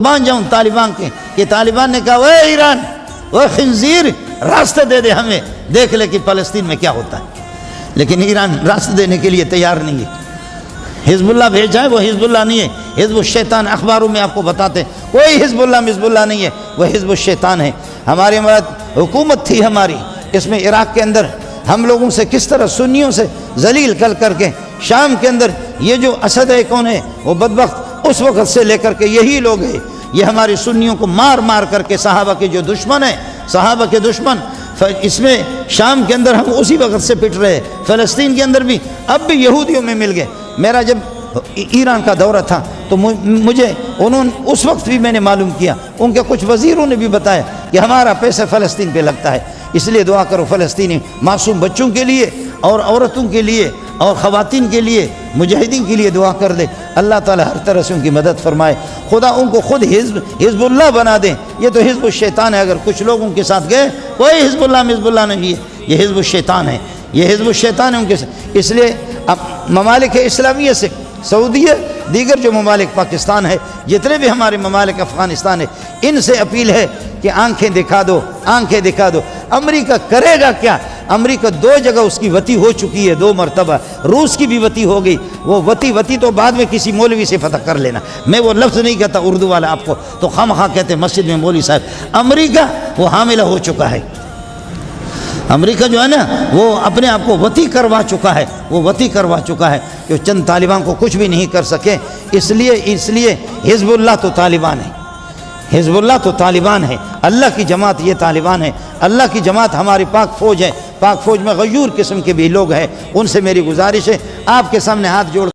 مان جاؤں طالبان کے کہ طالبان نے کہا وہ ایران وہ خنزیر راستہ دے دے ہمیں، دیکھ لے کہ فلسطین میں کیا ہوتا ہے، لیکن ایران راستہ دینے کے لیے تیار نہیں ہے۔ حزب اللہ بھیجا ہے، وہ حزب اللہ نہیں ہے، حزب الشیطان۔ اخباروں میں آپ کو بتاتے ہیں کوئی حزب اللہ نہیں ہے، وہ حزب الشیطان ہے۔ ہمارے حکومت تھی ہماری، اس میں عراق کے اندر ہم لوگوں سے کس طرح سنیوں سے ذلیل کر کے، شام کے اندر یہ جو اسد ہے کون ہے، وہ بدبخت اس وقت سے لے کر کے یہی لوگ ہیں، یہ ہماری سنیوں کو مار مار کر کے صحابہ کے جو دشمن ہیں، صحابہ کے دشمن، اس میں شام کے اندر ہم اسی وقت سے پٹ رہے، فلسطین کے اندر بھی اب بھی یہودیوں میں مل گئے۔ میرا جب ایران کا دورہ تھا تو مجھے اس وقت بھی میں نے معلوم کیا، ان کے کچھ وزیروں نے بھی بتایا کہ ہمارا پیسہ فلسطین پہ لگتا ہے، اس لیے دعا کرو فلسطینی معصوم بچوں کے لیے اور عورتوں کے لیے اور خواتین کے لیے، مجاہدین کے لیے دعا کر دے، اللہ تعالی ہر طرح سے ان کی مدد فرمائے، خدا ان کو خود حزب اللہ بنا دے۔ یہ تو حزب الشیطان ہے، اگر کچھ لوگ ان کے ساتھ گئے، کوئی حزب اللہ نہیں ہے، یہ حزب الشیطان ہے، یہ حزب الشیطان ہے ان کے ساتھ۔ اس لیے اب ممالک اسلامیہ سے سعودیہ، دیگر جو ممالک پاکستان ہے، جتنے بھی ہمارے ممالک افغانستان ہے، ان سے اپیل ہے کہ آنکھیں دکھا دو، آنکھیں دکھا دو۔ امریکہ کرے گا کیا؟ امریکہ دو جگہ اس کی وتی ہو چکی ہے، 2 مرتبہ، روس کی بھی وتی ہو گئی، وہ وتی تو بعد میں کسی مولوی سے فتح کر لینا، میں وہ لفظ نہیں کہتا اردو والا آپ کو تو خواہ کہتے مسجد میں مولوی صاحب۔ امریکہ وہ حاملہ ہو چکا ہے، امریکہ جو ہے نا وہ اپنے آپ کو وتی کروا چکا ہے، وہ وتی کروا چکا ہے کہ چند طالبان کو کچھ بھی نہیں کر سکے۔ اس لیے حزب اللہ تو طالبان ہے، حزب اللہ تو طالبان ہے، اللہ کی جماعت یہ طالبان ہے، اللہ کی جماعت ہماری پاک فوج ہے، پاک فوج میں غیور قسم کے بھی لوگ ہیں۔ ان سے میری گزارش ہے آپ کے سامنے ہاتھ جوڑ